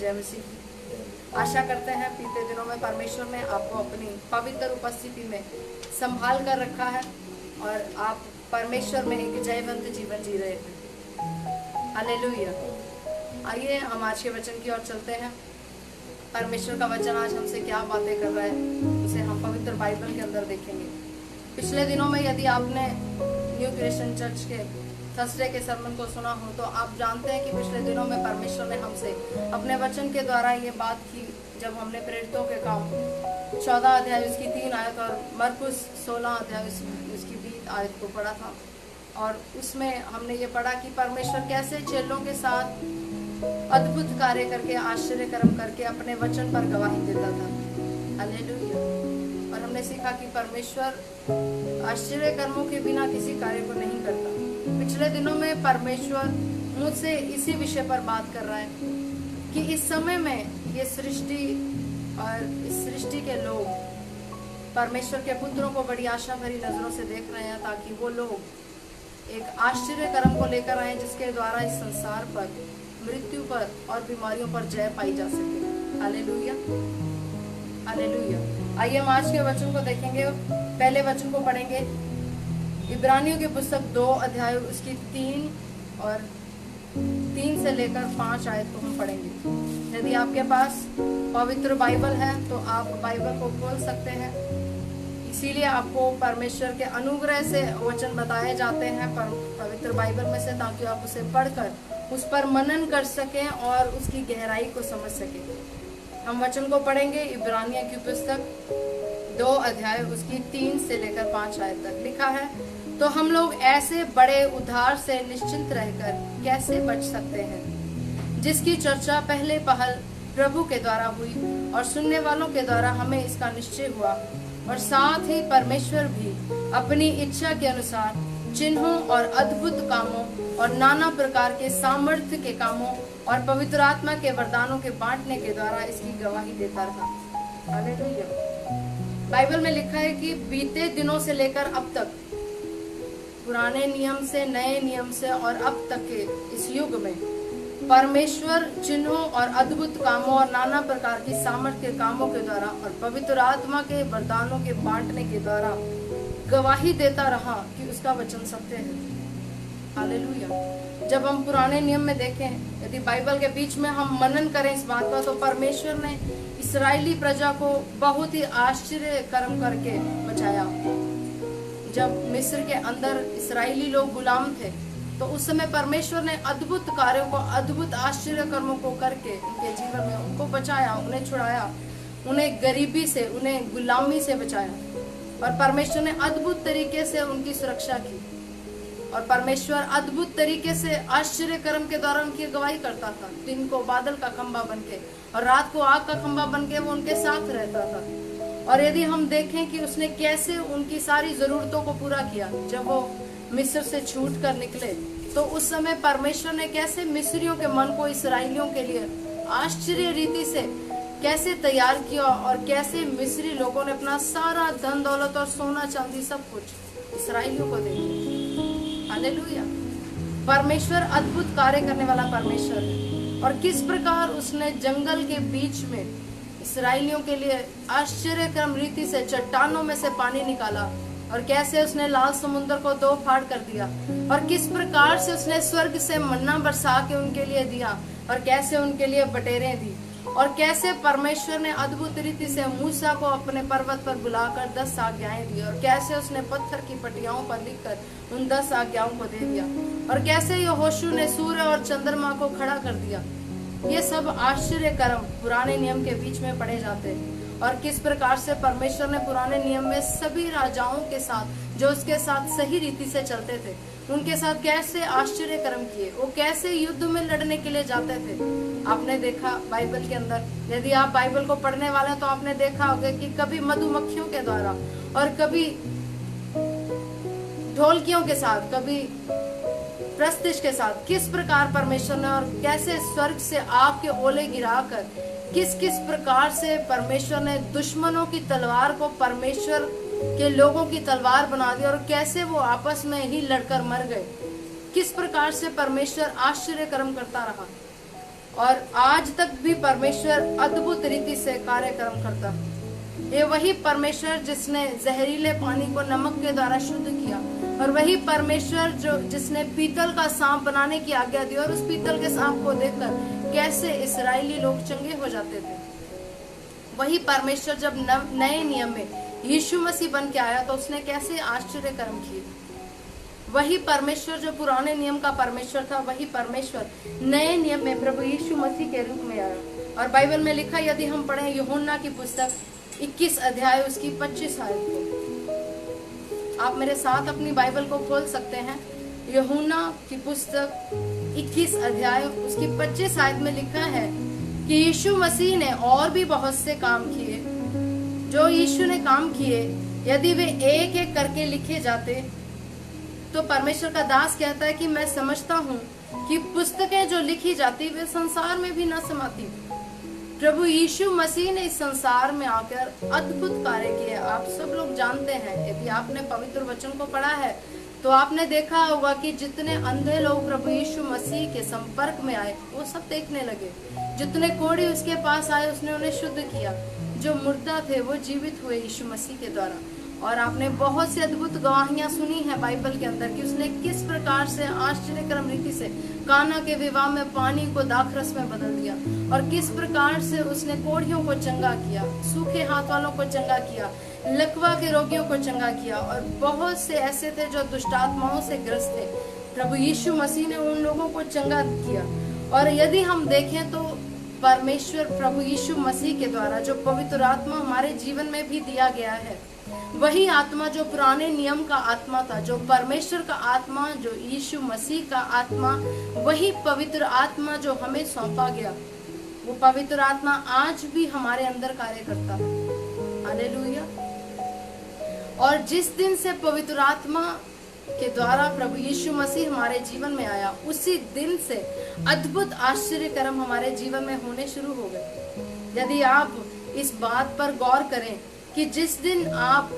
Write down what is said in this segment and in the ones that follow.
जय मसीह। आशा करते हैं बीते दिनों में परमेश्वर ने आपको अपनी पवित्र उपस्थिति में संभाल कर रखा है और आप परमेश्वर में एक जयवंत जीवन जी रहे हैं। हालेलुया। आइए हम आज के वचन की ओर चलते हैं। परमेश्वर का वचन आज हमसे क्या बातें कर रहा है उसे हम पवित्र बाइबल के अंदर देखेंगे। पिछले दिनों में यदि आपने न्यू क्रिश्चियन चर्च के थर्सडे के सर्मन को सुना हो तो आप जानते हैं कि पिछले दिनों में परमेश्वर ने हमसे अपने वचन के द्वारा ये बात की, जब हमने प्रेरितों के काम 14 अध्याय उसकी 3 आयत और मरकुस 16 अध्याय उसकी 20 आयत को पढ़ा था। और उसमें हमने ये पढ़ा कि परमेश्वर कैसे चेलों के साथ अद्भुत कार्य करके आश्चर्य कर्म करके अपने वचन पर गवाही देता था। हालेलुया। और हमने सीखा कि परमेश्वर आश्चर्य कर्मों के बिना किसी कार्य को नहीं करता। पिछले दिनों में परमेश्वर मुझसे इसी विषय पर बात कर रहा है कि इस समय में ये सृष्टि और इस सृष्टि के लोग परमेश्वर के पुत्रों को बड़ी आशा भरी नजरों से देख रहे हैं, ताकि वो लोग एक आश्चर्य कर्म को लेकर आए जिसके द्वारा इस संसार पर, मृत्यु पर और बीमारियों पर जय पाई जा सके। Hallelujah, hallelujah. आइए हम आज के वचन को देखेंगे। पहले वचन को पढ़ेंगे, इब्रानियों की पुस्तक 2 अध्याय उसकी 3 से लेकर 5 आयत को हम पढ़ेंगे। यदि आपके पास पवित्र बाइबल है तो आप बाइबल को खोल सकते हैं। इसीलिए आपको परमेश्वर के अनुग्रह से वचन बताए जाते हैं पवित्र बाइबल में से, ताकि आप उसे पढ़कर उस पर मनन कर सकें और उसकी गहराई को समझ सकें। हम वचन को पढ़ेंगे। इब्रानियों की पुस्तक 2 अध्याय उसकी 3 से लेकर 5 आयत तक लिखा है, तो हम लोग ऐसे बड़े उद्धार से निश्चिंत रहकर कैसे बच सकते हैं, जिसकी चर्चा पहले पहल प्रभु के द्वारा हुई और सुनने वालों के द्वारा हमें इसका निश्चय हुआ, और साथ ही परमेश्वर भी अपनी इच्छा के अनुसार चिन्हों और अद्भुत कामों और नाना प्रकार के सामर्थ्य के कामों और पवित्र आत्मा के वरदानों के बांटने के द्वारा इसकी गवाही देता रहा। हालेलुया। बाइबल में लिखा है कि बीते दिनों से लेकर अब तक, पुराने नियम से, नए नियम से और अब तक के इस युग में परमेश्वर चिन्हों और अद्भुत कामों और नाना प्रकार की सामर्थ्य के कामों के द्वारा और पवित्र आत्मा के वरदानों के बांटने के द्वारा गवाही देता रहा कि उसका वचन सत्य है। हालेलुया। जब हम पुराने नियम में देखें, यदि बाइबल के बीच में हम मनन करें इस बात का, तो परमेश्वर ने इस्राएली प्रजा को बहुत ही आश्चर्य कर्म करके बचाया। जब मिस्र के अंदर इस्राएली लोग गुलाम थे तो उस समय परमेश्वर ने अद्भुत कार्यों को, अद्भुत आश्चर्य कर्मों को करके उनके जीवन में उनको बचाया, उन्हें छुड़ाया, उन्हें गरीबी से, उन्हें गुलामी से बचाया। और परमेश्वर ने अद्भुत तरीके से उनकी सुरक्षा की, और परमेश्वर अद्भुत तरीके से आश्चर्य कर्म के द्वारा उनकी गवाही करता था। दिन को बादल का खंभा बनके और रात को आग का खंभा बनके वो उनके साथ रहता था। और यदि हम देखें कि उसने कैसे उनकी सारी जरूरतों को पूरा किया, जब वो मिस्र से छूट कर निकले तो उस समय परमेश्वर ने कैसे मिस्रियों के मन को इस्राएलियों के लिए आश्चर्य रीति से कैसे तैयार किया, और कैसे मिस्री लोगों ने अपना सारा धन दौलत और सोना चांदी सब कुछ इस्राएलियों को दे दिया। हालेलुया। परमेश्वर अद्भुत कार्य करने वाला परमेश्वर है। और किस प्रकार उसने जंगल के बीच में इस्राएलियों के लिए आश्चर्य क्रम रीति से चट्टानों में से पानी निकाला, और कैसे उसने लाल समुद्र को 2 फाड़ कर दिया, और किस प्रकार से उसने स्वर्ग से मन्ना बरसा के उनके लिए दिया, और कैसे उनके लिए बटेरें दी, और कैसे परमेश्वर ने अद्भुत रीति से मूसा को अपने पर्वत पर बुलाकर 10 आज्ञाएं दी, और कैसे उसने पत्थर की पटियाओं पर लिखकर उन 10 आज्ञाओं को दे दिया, और कैसे यहोशू ने सूर्य और चंद्रमा को खड़ा कर दिया। ये सब आश्चर्य कर्म पुराने नियम के बीच में पढ़े जाते हैं। और किस प्रकार से परमेश्वर ने पुराने नियम में सभी राजाओं के साथ, जो उसके साथ सही रीति से चलते थे, उनके साथ कैसे आश्चर्य कर्म किए, वो कैसे युद्ध में लड़ने के लिए जाते थे। आपने देखा बाइबल के अंदर, यदि आप बाइबल को पढ़ने वाले हैं तो आपने देखा होगा कि कभी मधुमक्खियों के द्वारा और कभी ढोलकियों के साथ, कभी प्रस्तिश के साथ किस प्रकार परमेश्वर ने और कैसे स्वर्ग से आग के ओले गिराकर किस किस प्रकार से परमेश्वर ने दुश्मनों की तलवार को परमेश्वर के लोगों की तलवार बना दी, और कैसे वो आपस में ही लड़कर मर गए। किस प्रकार से परमेश्वर आश्चर्य कर्म करता रहा। और आज तक भी परमेश्वर अद्भुत रीति से कार्यक्रम करता है। ये वही परमेश्वर जिसने जहरीले पानी को नमक के द्वारा शुद्ध किया, और वही परमेश्वर जिसने पीतल का सांप बनाने की आज्ञा दी, और उस पीतल के सांप को देखकर कैसे इस्राएली लोग चंगे हो जाते थे। वही परमेश्वर जब नए नियम में यीशु मसीह बन के आया तो उसने कैसे आश्चर्य कर्म किए। वही परमेश्वर जो पुराने नियम का परमेश्वर था, वही परमेश्वर नए नियम में प्रभु यीशु मसीह के रूप में आया। और बाइबल में लिखा, यदि हम पढ़ें यूहन्ना की पुस्तक 21 अध्याय उसकी 25 आयत को, आप मेरे साथ अपनी बाइबल को खोल सकते हैं। यूहन्ना की पुस्तक 21 अध्याय उसकी 25 आयत में लिखा है कि यीशु मसीह ने और भी बहुत से काम किए। जो यीशु ने काम किए यदि वे एक एक करके लिखे जाते तो परमेश्वर का दास कहता है कि मैं समझता हूँ कि पुस्तकें जो लिखी जाती वे संसार में भी न समाती। प्रभु यीशु मसीह ने इस संसार में आकर अद्भुत कार्य किए। आप सब लोग जानते हैं, यदि आपने पवित्र वचन को पढ़ा है तो आपने देखा होगा कि जितने अंधे लोग प्रभु यीशु मसीह के संपर्क में आए वो सब देखने लगे। जितने कोढ़ी उसके पास आए उसने उन्हें शुद्ध किया। जो मुर्दा थे वो जीवित हुए यीशु मसीह के द्वारा। और आपने बहुत सी अद्भुत गवाहियां सुनी है बाइबल के अंदर कि उसने किस प्रकार से आश्चर्यक्रम रीति से काना के विवाह में पानी को दाखरस में बदल दिया, और किस प्रकार से उसने कोढ़ियों को चंगा किया, सूखे हाथ वालों को चंगा किया, लकवा के रोगियों को चंगा किया, और बहुत से ऐसे थे जो दुष्टात्माओं से ग्रस्त थे। प्रभु यीशु मसीह ने उन लोगों को चंगा किया। और यदि हम देखें तो परमेश्वर प्रभु यीशु मसीह के द्वारा जो पवित्र आत्मा हमारे जीवन में भी दिया गया है, वही आत्मा जो पुराने नियम का आत्मा था, जो परमेश्वर का आत्मा, जो यीशु मसीह का आत्मा, वही पवित्र आत्मा जो हमें सौंपा गया, वो पवित्र आत्मा आज भी हमारे अंदर कार्य करता है। हालेलुया। और जिस दिन से पवित्र आत्मा के द्वारा प्रभु यीशु मसीह हमारे जीवन में आया, उसी दिन से अद्भुत आश्चर्य कर्म हमारे जीवन में होने शुरू हो गए। यदि आप इस बात पर गौर करें कि जिस दिन आप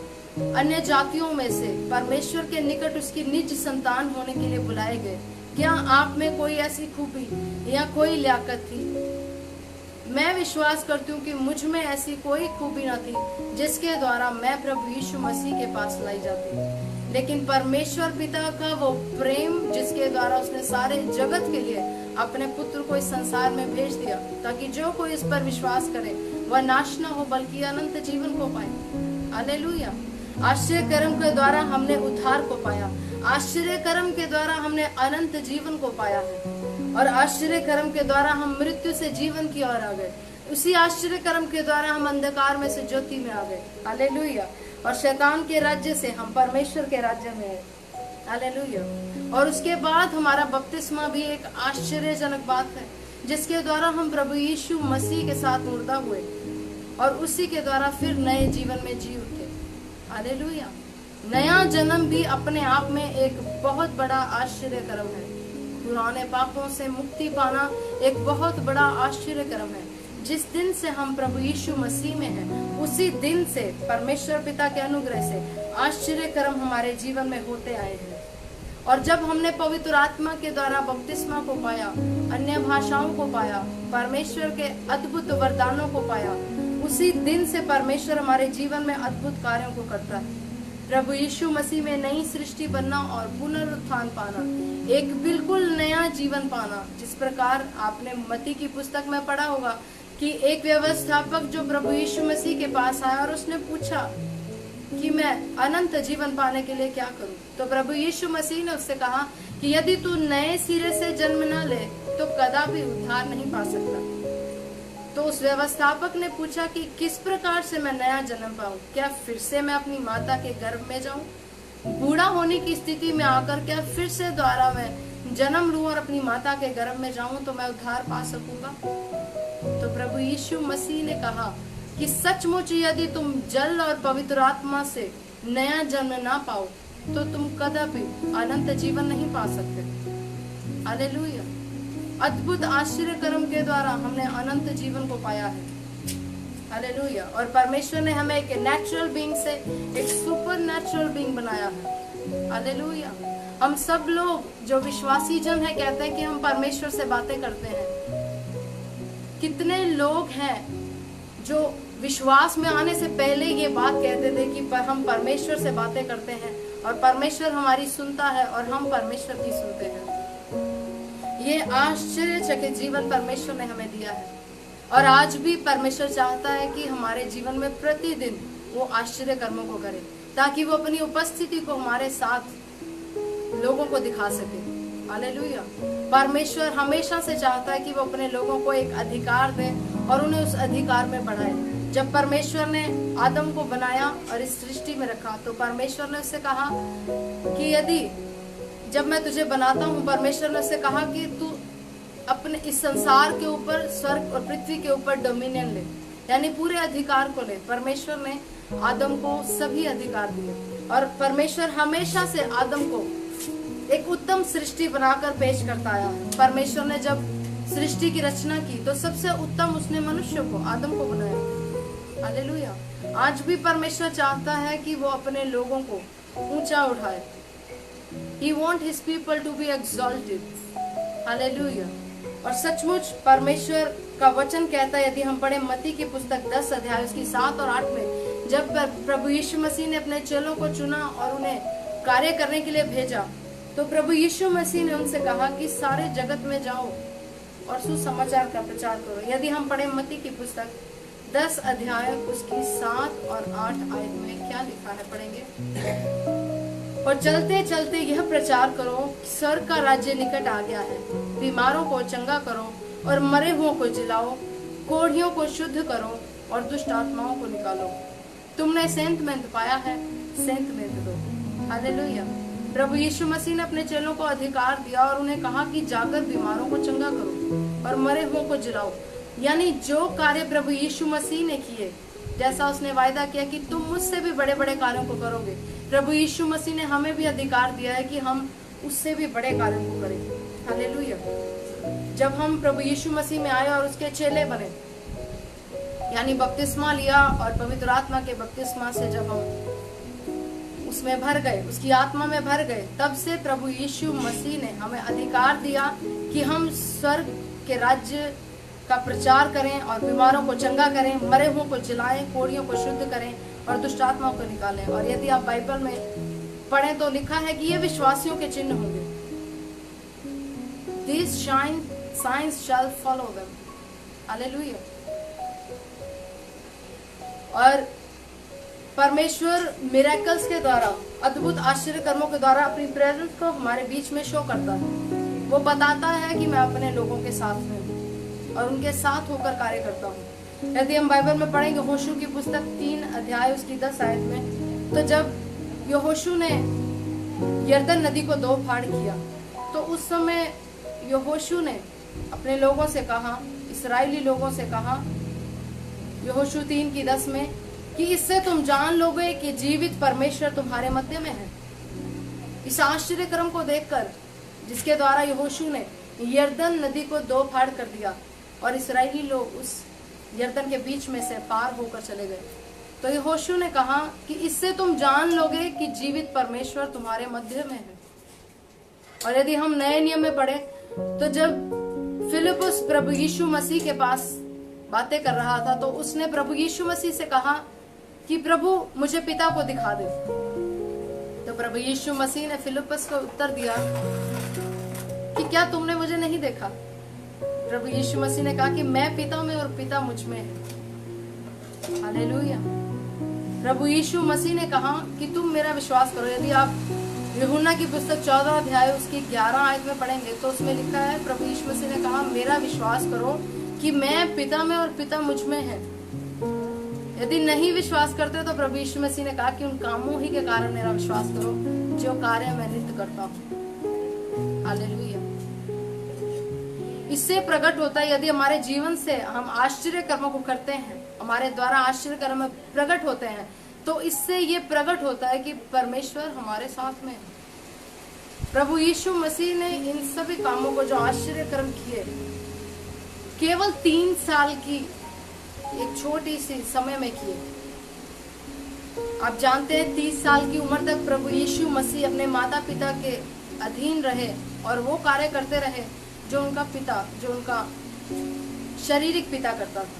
अन्य जातियों में से परमेश्वर के निकट उसकी निज संतान होने के लिए बुलाए गए, क्या आप में कोई ऐसी खूबी या कोई लियाकत थी? मैं विश्वास करती हूँ कि मुझ में ऐसी कोई खूबी न थी जिसके द्वारा मैं प्रभु यीशु मसीह के पास लाई जाती। लेकिन परमेश्वर पिता का वो प्रेम जिसके द्वारा उसने सारे जगत के लिए अपने पुत्र को इस संसार में भेज दिया, ताकि जो कोई इस पर विश्वास करे वह नाश न हो बल्कि अनंत जीवन को पाए। हालेलुया। आश्चर्य कर्म के द्वारा हमने उद्धार को पाया, आश्चर्य कर्म के द्वारा हमने अनंत जीवन को पाया है, और आश्चर्य कर्म के द्वारा हम मृत्यु से जीवन की ओर आ गए। उसी आश्चर्य कर्म के द्वारा हम अंधकार में से ज्योति में आ गए। हालेलुया। और शैतान के राज्य से हम परमेश्वर के राज्य में है। हालेलुया। और उसके बाद हमारा बपतिस्मा भी एक आश्चर्यजनक बात है, जिसके द्वारा हम प्रभु यीशु मसीह के साथ मुर्दा हुए और उसी के द्वारा फिर नए जीवन में जी उठे। हालेलुया। नया जन्म भी अपने आप में एक बहुत बड़ा आश्चर्य कर्म है। पुराने पापों से मुक्ति पाना एक बहुत बड़ा आश्चर्य कर्म है। जिस दिन से हम प्रभु यीशु मसीह में हैं, उसी दिन से परमेश्वर पिता के अनुग्रह से आश्चर्य कर्म हमारे जीवन में होते आए हैं। और जब हमने पवित्र आत्मा के द्वारा बपतिस्मा को पाया, अन्य भाषाओं को पाया, परमेश्वर के अद्भुत वरदानों को पाया, उसी दिन से परमेश्वर हमारे जीवन में अद्भुत कार्यों को करता है। प्रभु यीशु मसीह में नई सृष्टि बनना और पुनरुत्थान पाना, एक बिल्कुल नया जीवन पाना। जिस प्रकार आपने मत्ती की पुस्तक में पढ़ा होगा कि एक व्यवस्थापक जो प्रभु यीशु मसीह के पास आया और उसने पूछा कि मैं अनंत जीवन पाने के लिए क्या करूं, तो प्रभु यीशु मसीह ने उससे कहा कि यदि तू नए सिरे से जन्म न ले तो कदापि उद्धार नहीं पा सकता। तो उस व्यवस्थापक ने पूछा कि किस प्रकार से मैं नया जन्म पाऊं? क्या फिर से मैं अपनी माता के गर्भ में जाऊं? बूढ़ा होने की स्थिति में आकर क्या फिर से द्वारा मैं जन्म लूं और अपनी माता के गर्भ में जाऊं तो मैं उद्धार पा सकूंगा? तो प्रभु यीशु मसीह ने कहा कि सचमुच यदि तुम जल और पवित्र आत्मा से नया जन्म ना पाओ तो तुम कदापि अनंत जीवन नहीं पा सकते। हालेलुया। अद्भुत आश्चर्य कर्म के द्वारा हमने अनंत जीवन को पाया है। हालेलुया। और परमेश्वर ने हमें एक नेचुरल बीइंग से एक सुपर नेचुरल बीइंग बनाया है। हालेलुया। हम सब लोग जो विश्वासी जन है कहते हैं कि हम परमेश्वर से बातें करते हैं, कितने लोग हैं जो विश्वास में आने से पहले ये बात कहते थे कि हम परमेश्वर से बातें करते हैं और परमेश्वर हमारी सुनता है और हम परमेश्वर की सुनते हैं। ये आश्चर्यचकित जीवन परमेश्वर ने हमें दिया है और आज भी परमेश्वर चाहता है कि हमारे जीवन में प्रतिदिन वो आश्चर्य कर्मों को करे, ताकि वो अपनी उपस्थिति को हमारे साथ लोगों को दिखा सके। हालेलुया। परमेश्वर हमेशा से चाहता है कि वो अपने लोगों को एक अधिकार दे और उन्हें उस अधिकार में बढ़ाए। जब परमेश्वर ने आदम को बनाया और इस सृष्टि में रखा तो परमेश्वर ने उससे कहा कि यदि जब मैं तुझे बनाता हूँ, परमेश्वर ने उससे कहा कि तू अपने इस संसार के ऊपर, स्वर्ग और पृथ्वी के ऊपर डोमिनियन ले, यानी पूरे अधिकार को ले। परमेश्वर ने आदम को सभी अधिकार दिए और परमेश्वर हमेशा से आदम को एक उत्तम सृष्टि बनाकर पेश करता आया है। परमेश्वर ने जब सृष्टि की रचना की तो सबसे उत्तम उसने मनुष्य को, आदम को बनाया। हालेलुया। आज भी परमेश्वर चाहता है कि वो अपने लोगों को ऊंचा उठाए। He wants his people to be exalted. Hallelujah. और सचमुच परमेश्वर का वचन कहता है, यदि हम पढ़े मत्ती की पुस्तक 10 अध्याय उसकी 7 और 8 में, जब प्रभु यीशु मसीह ने अपने चेलों को चुना और उन्हें कार्य करने के लिए भेजा, तो प्रभु यीशु मसीह ने उनसे कहा कि सारे जगत में जाओ और सुसमाचार का प्रचार करो। यदि हम पढ़े मत्ती की पुस्तक 10 अध्याय उसकी 7 और 8 आयत में क्या लिखा है, पढ़ेंगे। और चलते चलते यह प्रचार करो, स्वर्ग का राज्य निकट आ गया है। बीमारों को चंगा करो और मरे हुओं को जिलाओ, कोढ़ियों को शुद्ध करो और दुष्ट आत्माओं को निकालो। तुमने सेंत मेंत पाया है, सेंत मेंत दो। हालेलुया। प्रभु यीशु मसीह ने अपने चेलों को अधिकार दिया और उन्हें कहा कि जाकर बीमारों को चंगा करो और मरे हुओं को जिलाओ। यानी जो कार्य प्रभु यीशु मसीह ने किए, जैसा उसने वायदा किया कि तुम मुझसे भी बड़े बड़े कार्यों को करोगे, प्रभु यीशु मसीह ने हमें भी अधिकार दिया है कि हम उससे भी बड़े कार्यों को करें। हालेलुया। जब हम प्रभु यीशु मसीह में आए और उसके चेले बने, यानी बपतिस्मा लिया और पवित्र आत्मा के बपतिस्मा से जब हम उसमें भर गए, उसकी आत्मा में भर गए, तब से प्रभु यीशु मसीह ने हमें अधिकार दिया कि हम स्वर्ग के राज्य का प्रचार करें और बीमारों को चंगा करें, मरे हुओं को जिलाएं, कोढ़ियों को शुद्ध करें और दुष्ट आत्माओं को निकालें। और यदि आप बाइबल में पढ़ें तो लिखा है कि ये विश्वासियों के चिन्ह होंगे। These signs shall follow them. Hallelujah. और परमेश्वर मिरेकल्स के द्वारा, अद्भुत आश्चर्य कर्मों के द्वारा अपनी प्रेजेंस को हमारे बीच में शो करता है। वो बताता है कि मैं अपने लोगों के साथ में और उनके साथ होकर कार्य करता हूँ। यदि हम बाइबल में पढ़ेंगे होशू की पुस्तक 3 अध्याय उसकी 10 आयत में, तो जब यहोशू ने यरदन नदी को 2 फाड़ किया, तो उस समय यहोशू ने अपने लोगों से कहा, इस्राएली लोगों से कहा, यहोशू 3 की 10 में, कि इससे तुम जान लोगे कि जीवित परमेश्वर तुम्हारे मध्य में है। इस आश्चर्य कर्म को देखकर, जिसके द्वारा यहोशू ने यरदन नदी को 2 फाड़ कर दिया और इस्राएली लोग उस यरदन के बीच में से पार होकर चले गए, तो यहोशू ने कहा कि इससे तुम जान लोगे कि जीवित परमेश्वर तुम्हारे मध्य में है। और यदि हम नए नियम में पढ़े तो जब फिलिपुस प्रभु यीशु मसीह के पास बातें कर रहा था, तो उसने प्रभु यीशु मसीह से कहा कि प्रभु मुझे पिता को दिखा दे। तो प्रभु यीशु मसीह ने फिलिपुस को उत्तर दिया कि क्या तुमने मुझे नहीं देखा? प्रभु यीशु मसीह ने कहा कि मैं पिता में और पिता मुझ में है। हालेलुया। प्रभु यीशु मसीह ने कहा कि तुम मेरा विश्वास करो। यदि आप यूहन्ना की पुस्तक 14 अध्याय उसकी 11 आयत में पढ़ेंगे तो उसमें लिखा है, प्रभु यीशु मसीह ने कहा मेरा विश्वास करो कि मैं पिता में और पिता मुझ में है। यदि नहीं विश्वास करते तो प्रभु यीशु मसीह ने कहा कि उन कामों ही के कारण मेरा विश्वास करो जो कार्य मैं नित्य करता हूँ। हालेलुया। इससे प्रकट होता है, यदि हमारे जीवन से हम आश्चर्य कर्मों को करते हैं, हमारे द्वारा आश्चर्य कर्म प्रकट होते हैं, तो इससे ये प्रकट होता है कि परमेश्वर हमारे साथ में है। प्रभु यीशु मसीह ने इन सभी कामों को, जो आश्चर्य कर्म किए, केवल 3 साल की एक छोटी सी समय में किए। आप जानते हैं 30 साल की उम्र तक प्रभु यीशु मसीह अपने माता पिता के अधीन रहे और वो कार्य करते रहे जो उनका पिता, जो उनका शारीरिक पिता करता था।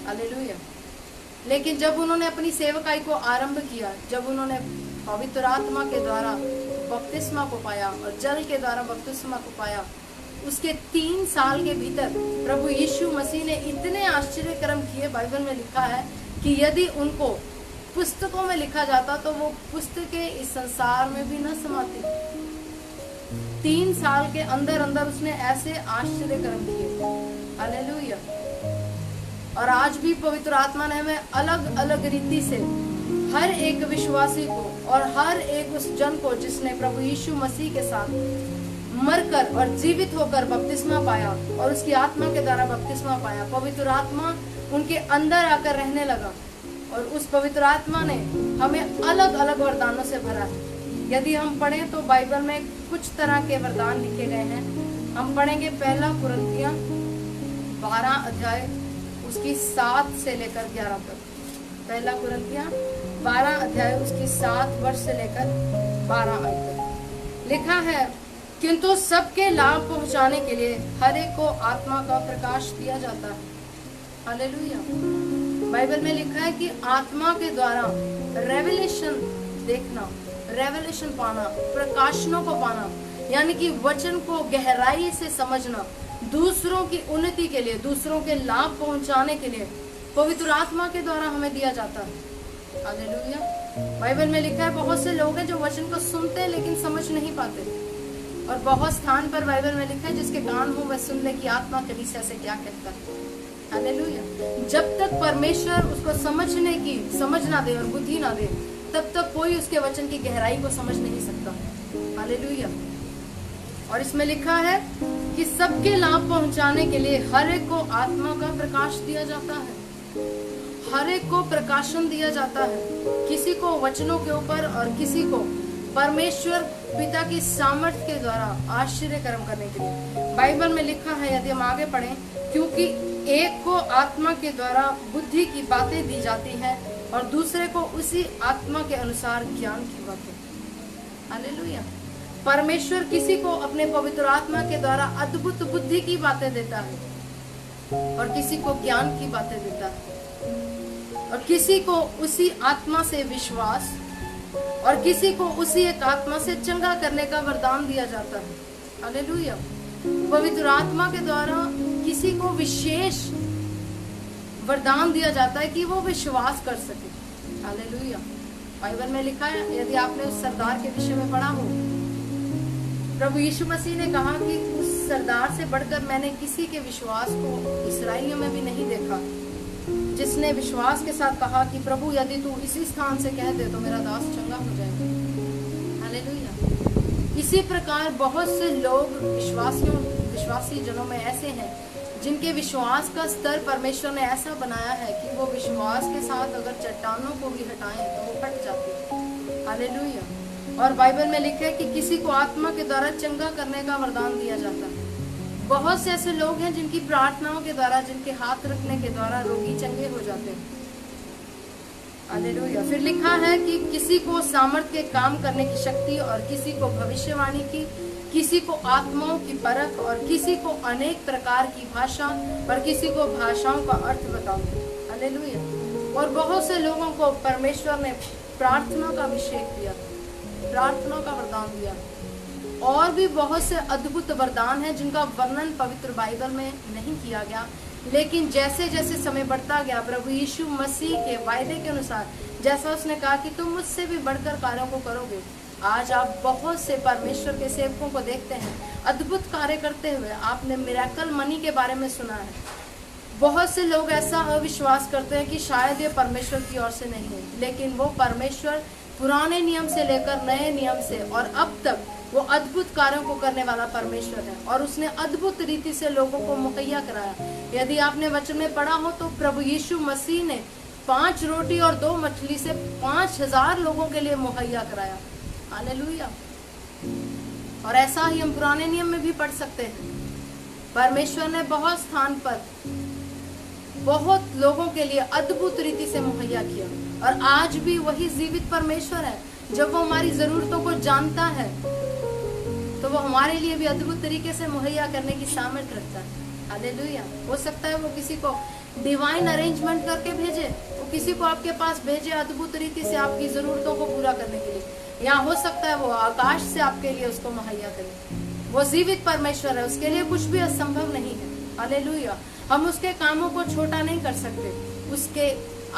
हालेलुया। लेकिन जब उन्होंने अपनी सेवकाई को आरंभ किया, जब उन्होंने पवित्र आत्मा के द्वारा बपतिस्मा को पाया और जल के द्वारा बपतिस्मा को पाया, उसके 3 साल के भीतर प्रभु यीशु मसीह ने इतने आश्चर्य कर्म किए। बाइबल में लिखा है कि यदि उनको पुस्तकों में लिखा जाता तो वो पुस्तकें इस संसार में भी न समाती। 3 साल के अंदर अंदर उसने ऐसे आश्चर्य कर्म किए। हालेलुया। और आज भी पवित्र आत्मा ने हमें अलग अलग रीति से हर एक विश्वासी को और हर एक उस जन को जिसने प्रभु यीशु मसीह के साथ मरकर और जीवित होकर बपतिस्मा पाया और उसकी आत्मा के द्वारा बपतिस्मा पाया, पवित्र आत्मा उनके अंदर आकर रहने लगा और उस पवित्र आत्मा ने हमें अलग अलग वरदानों से भरा है। यदि हम पढ़ें तो बाइबल में कुछ तरह के वरदान लिखे गए हैं। हम पढ़ेंगे 1 कुरिन्थियों 12 अध्याय उसकी 7 से लेकर 11 तक। 1 कुरिन्थियों 12 अध्याय उसकी 7 वर्ष से लेकर 12 अंक तक लिखा है, किंतु सबके लाभ पहुंचाने के लिए हर एक को आत्मा का प्रकाश दिया जाता है। हालेलुया। बाइबल में लिखा है कि आत्मा के द्वारा रेवलेशन देखना, रेवलेशन पाना, प्रकाशनों को पाना, यानी कि वचन को गहराई से समझना, दूसरों की उन्नति के लिए, दूसरों के लाभ पहुंचाने के लिए पवित्र आत्मा के द्वारा हमें दिया जाता है। हालेलुया। बाइबल में लिखा है बहुत से लोग हैं जो वचन को सुनते हैं लेकिन समझ नहीं पाते। और बहुत स्थान पर बाइबल में लिखा है जिसके कान हो वह सुन ले कि आत्मा कलीसिया से क्या कहता है। हालेलुया। जब तक परमेश्वर उसको समझने की समझ ना दे और बुद्धि ना दे, तब तक कोई उसके वचन की गहराई को समझ नहीं सकता। हालेलुया। और इसमें लिखा है कि सबके लाभ पहुंचाने के लिए हर एक को आत्मा का प्रकाश दिया जाता है, हर एक को प्रकाशन दिया जाता है, किसी को वचनों के ऊपर और किसी को परमेश्वर पिता की सामर्थ्य के द्वारा आश्चर्य कर्म करने के लिए। बाइबल में लिखा है, यदि हम आगे पढ़ें, क्योंकि एक को आत्मा के द्वारा बुद्धि की बातें दी जाती हैं और दूसरे को उसी आत्मा के अनुसार ज्ञान की बातें। हालेलुया। परमेश्वर किसी को अपने पवित्र आत्मा के द्वारा अद्भुत बुद्धि की बातें देता है और किसी को ज्ञान की बातें देता है और किसी को उसी आत्मा से विश्वास और किसी को उसी एक आत्मा से चंगा करने का वरदान दिया जाता है। हालेलुया। पवित्र आत्मा के द्वारा किसी को विशेष वरदान दिया जाता है कि वो विश्वास कर सके। हालेलुया। बाइबल में लिखा है, यदि आपने उस सरदार के विषय में पढ़ा हो, प्रभु यीशु मसीह ने कहा कि उस सरदार से बढ़कर मैंने किसी के विश्वास को इस्राएलियों में भी नहीं देखा, जिसने विश्वास के साथ कहा कि प्रभु यदि तू इसी स्थान से कह दे तो मेरा दास चंगा हो जाएगा। हालेलुया। इसी प्रकार बहुत से लोग विश्वासी जनों में ऐसे हैं जिनके विश्वास का स्तर परमेश्वर ने ऐसा बनाया है कि वो विश्वास के साथ अगर चट्टानों को भी हटाएं तो वो हट जाती है। हालेलुया। और बाइबल में लिखा है कि किसी को आत्मा के द्वारा चंगा करने का वरदान दिया जाता है। बहुत से ऐसे लोग हैं जिनकी प्रार्थनाओं के द्वारा, जिनके हाथ रखने के द्वारा रोगी चंगे हो जाते हैं। हालेलुया। फिर लिखा है कि किसी को सामर्थ्य के काम करने की शक्ति और किसी को भविष्यवाणी की, किसी को आत्माओं की परख और किसी को अनेक प्रकार की भाषा और किसी को भाषाओं का अर्थ बताओ। हालेलुया। और बहुत से लोगों को परमेश्वर ने प्रार्थना का अभिषेक दिया, प्रार्थना का वरदान दिया। और भी बहुत से अद्भुत वरदान हैं जिनका वर्णन पवित्र बाइबल में नहीं किया गया, लेकिन जैसे जैसे समय बढ़ता गया, प्रभु यीशु मसीह के वायदे के अनुसार, जैसा उसने कहा कि तुम मुझसे भी बढ़कर कार्यों को करोगे, आज आप बहुत से परमेश्वर के सेवकों को देखते हैं अद्भुत कार्य करते हुए। आपने मिरेकल मनी के बारे में सुना है। बहुत से लोग ऐसा अविश्वास करते हैं कि शायद ये परमेश्वर की ओर से नहीं है, लेकिन वो परमेश्वर पुराने नियम से लेकर नए नियम से और अब तक वो अद्भुत कार्यों को करने वाला परमेश्वर है और उसने अद्भुत रीति से लोगों को मुहैया कराया। यदि आपने वचन में पढ़ा हो तो प्रभु यीशु मसीह ने 5 रोटी और 2 मछली से 5000 लोगों के लिए मुहैया कराया। हालेलुया। और ऐसा ही हम पुराने नियम में भी पढ़ सकते हैं। परमेश्वर ने बहुत स्थान पर बहुत लोगों के लिए अद्भुत रीति से मुहैया किया और आज भी वही जीवित परमेश्वर है। जब वो हमारी जरूरतों को जानता है तो वो हमारे लिए भी अद्भुत तरीके से मुहैया करने की सामर्थ्य रखता है। हालेलुया। हो सकता है वो किसी को डिवाइन अरेंजमेंट करके भेजे, वो किसी को आपके पास भेजे अद्भुत रीति से आपकी जरूरतों को पूरा करने के लिए, या हो सकता है वो आकाश से आपके लिए उसको मुहैया करे। वो जीवित परमेश्वर है, उसके लिए कुछ भी असंभव नहीं है। हालेलुया। हम उसके कामों को छोटा नहीं कर सकते, उसके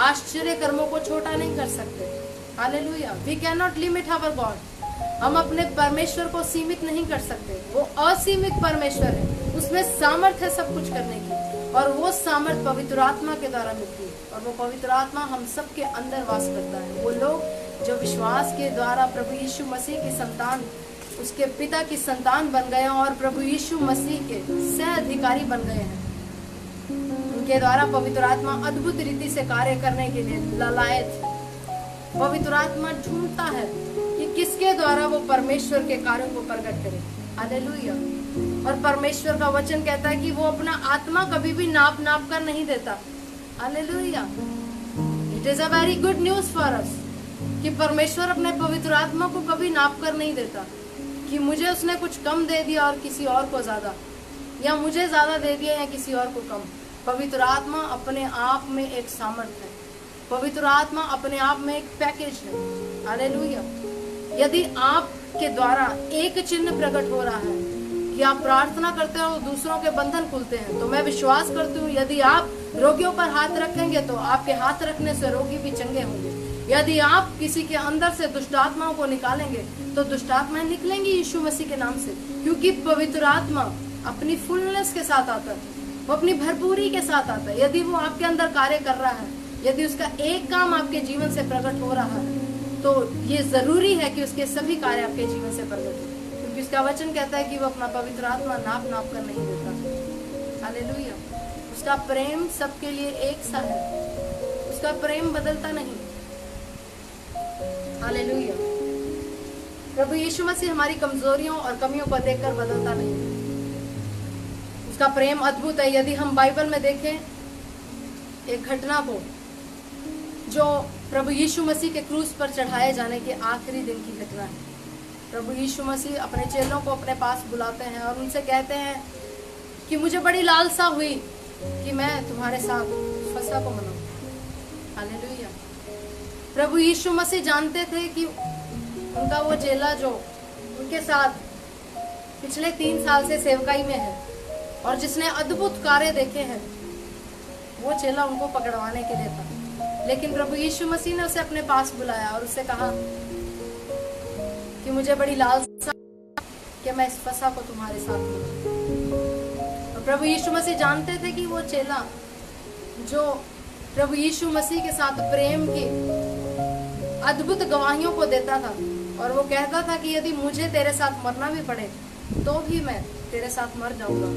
आश्चर्य कर्मों को छोटा नहीं कर सकते। Hallelujah. We can not limit our God. हम अपने परमेश्वर को सीमित नहीं कर सकते। वो असीमित परमेश्वर है, उसमें सामर्थ है सब कुछ करने की, और वो सामर्थ पवित्र आत्मा के द्वारा मिलती है, और वो पवित्र आत्मा हम सबके अंदर वास करता है। वो लोग जो विश्वास के द्वारा प्रभु यीशु मसीह की संतान, उसके पिता की संतान बन गए और प्रभु यीशु मसीह के सह अधिकारी बन गए हैं, उनके द्वारा पवित्र आत्मा अद्भुत रीति से कार्य करने के लिए ललायत। पवित्र आत्मा ढूंढता है कि किसके द्वारा वो परमेश्वर के कार्यों को प्रकट करे। हालेलुया। और परमेश्वर का वचन कहता है कि वो अपना आत्मा कभी भी नाप कर नहीं देता। Hallelujah. It is a very good news for us कि परमेश्वर अपने पवित्र आत्मा को कभी नाप कर नहीं देता कि मुझे उसने कुछ कम दे दिया और किसी और को ज्यादा, या मुझे ज्यादा दे दिया या किसी और को कम। पवित्र आत्मा अपने आप में एक सामर्थ्य है, पवित्र आत्मा अपने आप में एक पैकेज है। हालेलुया। यदि आपके द्वारा एक चिन्ह प्रकट हो रहा है कि आप प्रार्थना करते हो, दूसरों के बंधन खुलते हैं, तो मैं विश्वास करती हूँ यदि आप रोगियों पर हाथ रखेंगे तो आपके हाथ रखने से रोगी भी चंगे होंगे। यदि आप किसी के अंदर से दुष्ट आत्माओं को निकालेंगे तो दुष्ट आत्माएं निकलेंगी यीशु मसीह के नाम से, क्योंकि पवित्र आत्मा अपनी फुलनेस के साथ आता है, वो अपनी भरपूरी के साथ आता है। यदि वो आपके अंदर कार्य कर रहा है, यदि उसका एक काम आपके जीवन से प्रकट हो रहा है, तो ये जरूरी है कि उसके सभी कार्य आपके जीवन से प्रकट हो, क्योंकि उसका वचन कहता है कि वो अपना पवित्र आत्मा नाप कर नहीं देता। हालेलुया। उसका प्रेम सबके लिए एक सा है, उसका प्रेम बदलता नहीं। हालेलुया। प्रभु यीशु मसीह हमारी कमजोरियों और कमियों को देखकर बदलता नहीं, उसका प्रेम अद्भुत है। यदि हम बाइबल में देखें एक घटना को, जो प्रभु यीशु मसीह के क्रूस पर चढ़ाए जाने के आखिरी दिन की घटना है। प्रभु यीशु मसीह अपने चेलों को अपने पास बुलाते हैं और उनसे कहते हैं कि मुझे बड़ी लालसा हुई कि मैं तुम्हारे साथ फसह को मनाऊं। हालेलुया। प्रभु यीशु मसीह जानते थे कि उनका वो चेला जो उनके साथ पिछले 3 साल से सेवकाई में है और जिसने अद्भुत कार्य देखे हैं, वो चेला उनको पकड़वाने के लिए था। लेकिन प्रभु यीशु मसीह ने उसे अपने पास बुलाया और उससे कहा कि मुझे बड़ी लालसा कि मैं इस फसह को तुम्हारे साथ मनाऊं। और प्रभु यीशु मसीह जानते थे कि वो चेला जो प्रभु यीशु मसीह के साथ प्रेम की अद्भुत गवाहियों को देता था, और वो कहता था कि यदि मुझे तेरे साथ मरना भी पड़े तो भी मैं तेरे साथ मर जाऊंगा।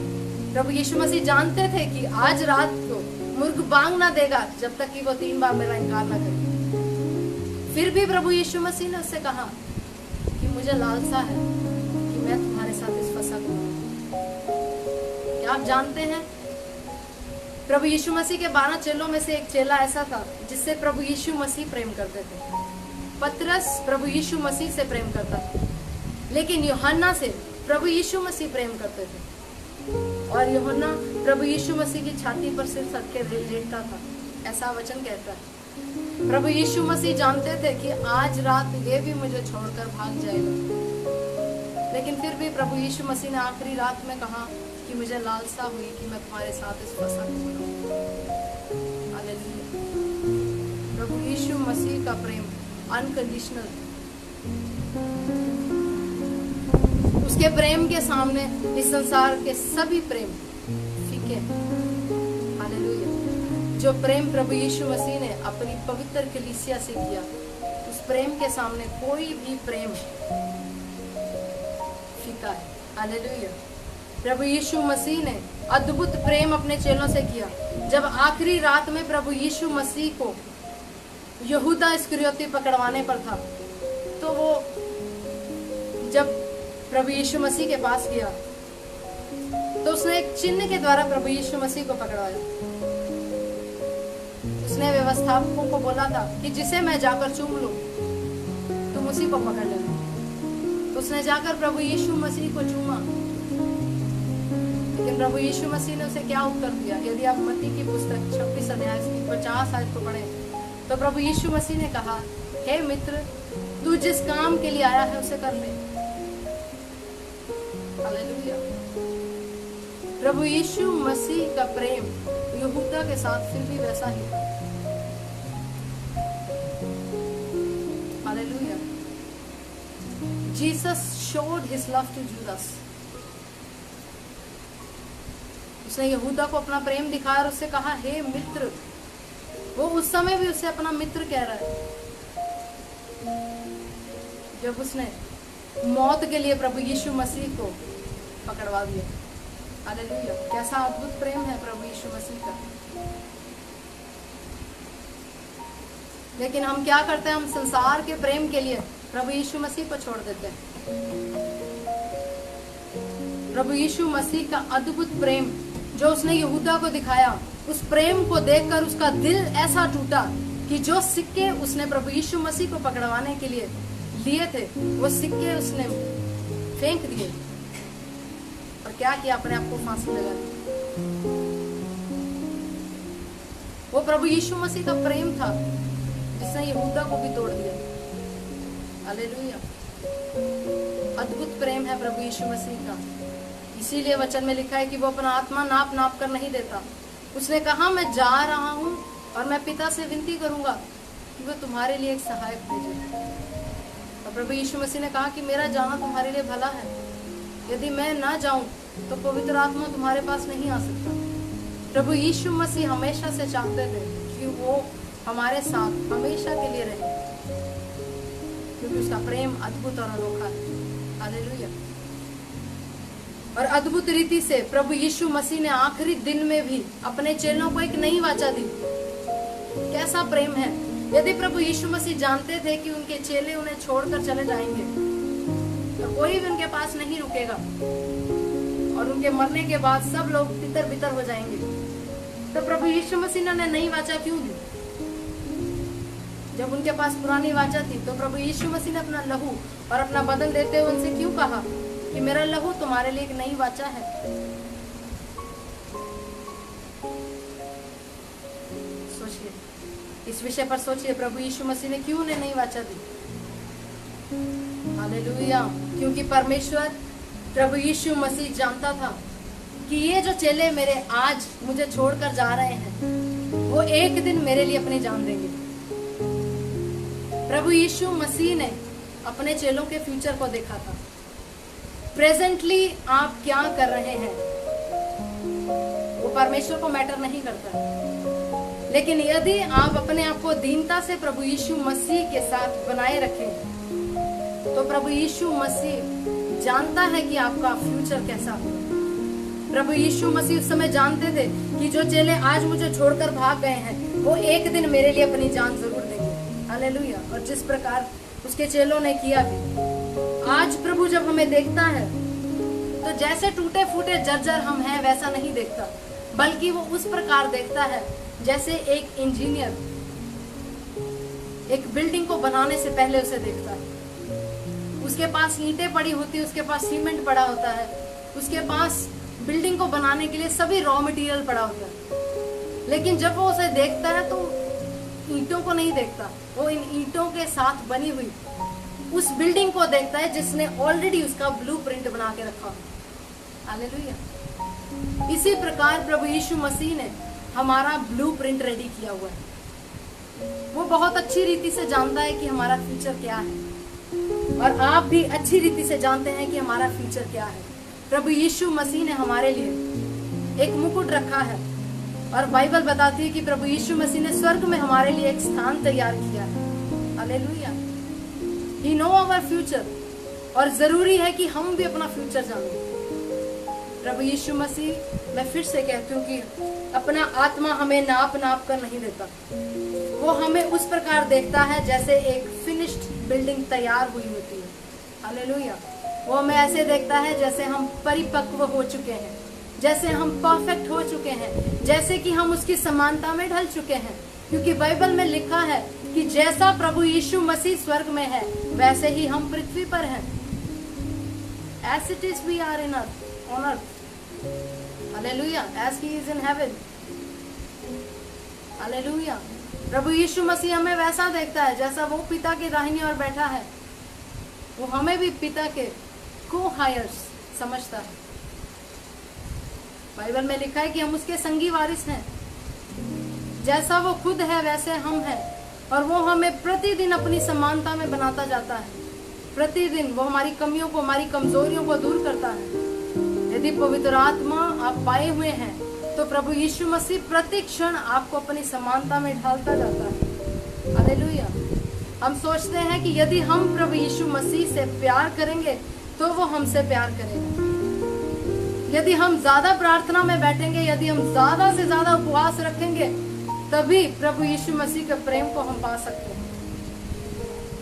प्रभु यीशु मसीह जानते थे कि आज रात को मुर्ग बांग ना देगा जब तक कि वो 3 बार मेरा इनकार ना करे। फिर भी प्रभु यीशु मसीह ने उससे कहा कि मुझे लालसा है कि मैं तुम्हारे साथ इस फसह को मनाऊं। क्या आप जानते हैं, प्रभु यीशु मसीह के 12 चेलों में से एक चेला ऐसा था जिससे प्रभु यीशु मसीह प्रेम करते थे। पतरस प्रभु यीशु मसीह से प्रेम करता था, लेकिन यूहन्ना से प्रभु यीशु मसीह प्रेम करते थे। और यूहन्ना प्रभु यीशु मसीह की छाती पर सिर रख के लेटता था, ऐसा वचन कहता है। प्रभु यीशु मसीह जानते थे कि आज रात ये भी मुझे छोड़कर भाग जाएगा, लेकिन फिर भी प्रभु यीशु मसीह ने आखिरी रात में कहा कि मुझे लालसा हुई कि मैं तुम्हारे साथ इस फसह को मनाऊं। हालेलुया। प्रभु यीशु मसीह का प्रेम अनकंडीशनल, उसके प्रेम के सामने इस संसार के सभी प्रेम फीके हैं। हालेलुया। जो प्रेम प्रभु यीशु मसीह ने अपनी पवित्र कलीसिया से किया, उस प्रेम के सामने कोई भी प्रेम फीका है। हालेलुया। प्रभु यीशु मसीह ने अद्भुत प्रेम अपने चेलों से किया। जब आखिरी रात में प्रभु यीशु मसीह को यहूदा इस्करियोती पकड़वाने पर था, तो वो जब प्रभु यीशु मसीह के पास गया तो उसने एक चिन्ह के द्वारा प्रभु यीशु मसीह को पकड़वाया। उसने व्यवस्थापकों को बोला था कि जिसे मैं जाकर चूम लूं तुम उसी को पकड़ लेना। तो उसने जाकर प्रभु यीशु मसीह को चूमा। लेकिन प्रभु यीशु मसीह ने उसे क्या उत्तर दिया? यदि आप मत्ती की पुस्तक 26 अध्याय की 50 आयत को पढ़ें तो प्रभु यीशु मसीह ने कहा, हे मित्र, तू जिस काम के लिए आया है उसे कर ले। हालेलुया। प्रभु यीशु मसीह का प्रेम यहूदा के साथ फिर भी वैसा ही था। Hallelujah. Jesus showed his love to Judas. उसने यहूदा को अपना प्रेम दिखाया और उससे कहा, हे मित्र। वो उस समय भी उसे अपना मित्र कह रहा है, जब उसने मौत के लिए प्रभु यीशु मसीह को पकड़वा दिया। हालेलुया। कैसा अद्भुत प्रेम है प्रभु यीशु मसीह का। लेकिन हम क्या करते हैं? हम संसार के प्रेम के लिए प्रभु यीशु मसीह को छोड़ देते हैं। प्रभु यीशु मसीह का अद्भुत प्रेम जो उसने यहूदा को दिखाया, उस प्रेम को देखकर उसका दिल ऐसा टूटा कि जो सिक्के उसने प्रभु यीशु मसीह को पकड़वाने के लिए लिए थे, वो सिक्के उसने फेंक दिए और क्या किया? अपने आप को फांसी लगा दी। वो प्रभु यीशु मसीह का प्रेम था जिसने यहूदा को भी तोड़ दिया। हालेलुया। अद्भुत प्रेम है प्रभु यीशु मसीह का। इसीलिए वचन में लिखा है कि वो अपना आत्मा नाप नाप कर नहीं देता। उसने कहा, मैं जा रहा हूं और मैं पिता से विनती करूंगा कि वो तुम्हारे लिए एक सहायक भेजे। और प्रभु यीशु मसीह ने कहा कि मेरा जाना तुम्हारे लिए भला है। यदि मैं ना जाऊं तो पवित्र आत्मा तुम्हारे पास नहीं आ सकता। प्रभु यीशु मसीह हमेशा से चाहते थे कि वो हमारे साथ हमेशा के लिए रहे, क्योंकि उसका प्रेम अद्भुत और अनोखा है। हालेलुया। और अद्भुत रीति से प्रभु यीशु मसीह ने आखिरी दिन में भी अपने चेलों को एक नई वाचा दी। कैसा प्रेम है! यदि प्रभु यीशु मसीह जानते थे कि उनके चेले उन्हें छोड़कर चले जाएंगे तो कोई भी उनके पास नहीं रुकेगा और उनके मरने के बाद सब लोग तितर बितर हो जाएंगे, तो प्रभु यीशु मसीह ने उन्हें नई वाचा क्यों दी? जब उनके पास पुरानी वाचा थी तो प्रभु यीशु मसीह ने अपना लहू और अपना बदन देते हुए उनसे क्यों कहा कि मेरा लहू तुम्हारे लिए एक नई वाचा है? सोचिए, इस विषय पर सोचिए, प्रभु यीशु मसीह ने क्यों उन्हें नई वाचा दी? हालेलुया। क्योंकि परमेश्वर प्रभु यीशु मसीह जानता था कि ये जो चेले मेरे आज मुझे छोड़कर जा रहे हैं, वो एक दिन मेरे लिए अपनी जान देंगे। प्रभु यीशु मसीह ने अपने चेलों के फ्यूचर को देखा था। प्रेजेंटली आप क्या कर रहे हैं वो परमेश्वर को मैटर नहीं करता है, लेकिन यदि आप अपने आप को दीनता से प्रभु यीशु मसीह के साथ बनाए रखें तो प्रभु यीशु मसीह जानता है कि आपका फ्यूचर कैसा होगा। प्रभु यीशु मसीह उस समय जानते थे कि जो चेले आज मुझे छोड़कर भाग गए हैं वो एक दिन मेरे लिए अपनी जान जरूर देंगे। हालेलुया। और जिस प्रकार उसके चेलों ने किया भी, आज प्रभु जब हमें देखता है तो जैसे टूटे फूटे जर्जर हम हैं वैसा नहीं देखता, बल्कि वो उस प्रकार देखता है जैसे एक इंजीनियर एक बिल्डिंग को बनाने से पहले उसे देखता है। उसके पास ईंटें पड़ी होती है, उसके पास सीमेंट पड़ा होता है, उसके पास बिल्डिंग को बनाने के लिए सभी रॉ मटेरियल पड़ा होता है, लेकिन जब वो उसे देखता है तो ईंटों को नहीं देखता, वो इन ईंटों के साथ बनी हुई उस बिल्डिंग को देखता है जिसने ऑलरेडी उसका ब्लूप्रिंट बना के रखा। हालेलुया। इसी प्रकार प्रभु यीशु मसीह ने हमारा ब्लूप्रिंट रेडी किया हुआ है। वो बहुत अच्छी रीति से जानता है कि हमारा फ्यूचर क्या है, और आप भी अच्छी रीति से जानते हैं कि हमारा फ्यूचर क्या है। प्रभु यीशु मसीह ने हमारे लिए एक मुकुट रखा है, और बाइबल बताती है कि प्रभु यीशु मसीह ने स्वर्ग में हमारे लिए एक स्थान तैयार किया है। Hallelujah. He know our future, और जरूरी है कि हम भी अपना फ्यूचर जानें। प्रभु यीशु मसीह, मैं फिर से कहती हूँ कि अपना आत्मा हमें नाप नाप कर नहीं देता, वो हमें उस प्रकार देखता है जैसे एक फिनिश्ड बिल्डिंग तैयार हुई होती है। हालेलुया। वो हमें ऐसे देखता है जैसे हम परिपक्व हो चुके हैं, जैसे हम परफेक्ट हो चुके हैं, जैसे कि हम उसकी समानता में ढल चुके हैं, क्योंकि बाइबल में लिखा है कि जैसा प्रभु यीशु मसीह स्वर्ग में है वैसे ही हम पृथ्वी पर हैं। As it is we are on earth. Hallelujah, as he is in heaven। Hallelujah. प्रभु यीशु मसीह हमें वैसा देखता है जैसा वो पिता की दाहिनी ओर बैठा है, वो हमें भी पिता के को-हायर्स समझता है। बाइबल में लिखा है कि हम उसके संगी वारिस हैं। जैसा वो खुद है वैसे हम हैं, और वो हमें प्रतिदिन अपनी समानता में बनाता जाता है। प्रतिदिन वो हमारी कमियों को, हमारी कमजोरियों को दूर करता है। यदि पवित्र आत्मा आप पाए हुए हैं तो प्रभु यीशु मसीह प्रति क्षण आपको अपनी समानता में ढालता जाता है। हालेलुया। हम सोचते हैं कि यदि हम प्रभु यीशु मसीह से प्यार करेंगे तो वो हमसे प्यार करेगा। यदि हम ज्यादा प्रार्थना में बैठेंगे, यदि हम ज्यादा से ज्यादा उपवास रखेंगे, तभी प्रभु यीशु मसीह के प्रेम को हम पा सकते हैं।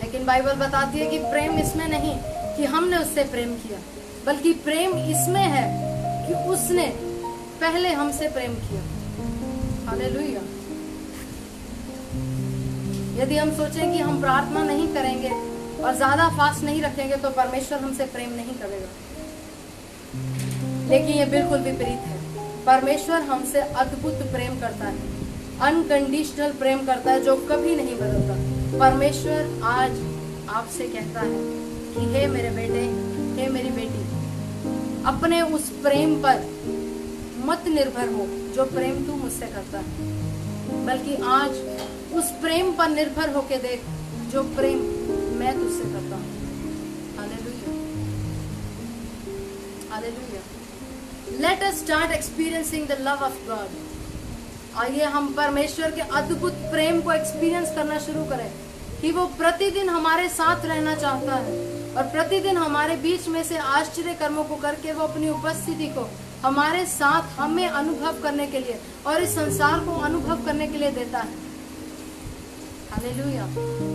लेकिन बाइबल बताती है कि प्रेम इसमें नहीं कि हमने उससे प्रेम किया, बल्कि प्रेम इसमें है कि उसने पहले हमसे प्रेम किया। हालेलुया। यदि हम सोचें कि हम प्रार्थना नहीं करेंगे और ज्यादा फास्ट नहीं रखेंगे तो परमेश्वर हमसे प्रेम नहीं करेगा, लेकिन ये बिल्कुल विपरीत है। परमेश्वर हमसे अद्भुत प्रेम करता है, अनकंडीशनल प्रेम करता है जो कभी नहीं बदलता। परमेश्वर आज आपसे कहता है कि हे मेरे बेटे, हे मेरी बेटी, अपने उस प्रेम पर मत निर्भर हो जो प्रेम तू मुझसे करता है, बल्कि आज उस प्रेम पर निर्भर होके देख जो प्रेम मैं तुझसे करता हूँ। Hallelujah, hallelujah. Let us start experiencing the love of God। आइए हम परमेश्वर के अद्भुत प्रेम को एक्सपीरियंस करना शुरू करें कि वो प्रतिदिन हमारे साथ रहना चाहता है और प्रतिदिन हमारे बीच में से आश्चर्य कर्मों को करके वो अपनी उपस्थिति को हमारे साथ हमें अनुभव करने के लिए और इस संसार को अनुभव करने के लिए देता है। हालेलुया।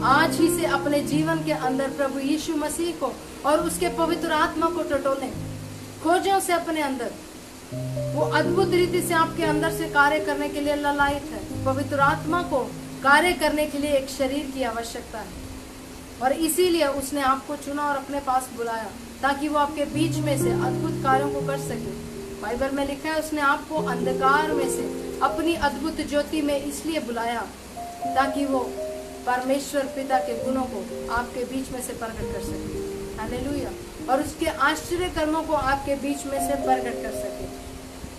आज ही से अपने जीवन के अंदर प्रभु यीशु मसीह को और उसके पवित्र आत्मा को टटोलें, खोजें उसे अपने अंदर। वो अद्भुत रीति से आपके अंदर से कार्य करने के लिए ललायित है। पवित्र आत्मा को कार्य करने के लिए एक शरीर की आवश्यकता है और इसीलिए उसने आपको चुना और अपने पास बुलाया ताकि वो आपके बीच में से अद्भुत कार्यों को कर सके। बाइबल में लिखा है उसने आपको अंधकार में से अपनी अद्भुत ज्योति में इसलिए बुलाया ताकि वो परमेश्वर पिता के गुणों को आपके बीच में से प्रकट कर सके। हालेलुया। और उसके आश्चर्य कर्मों को आपके बीच में से प्रकट कर सके।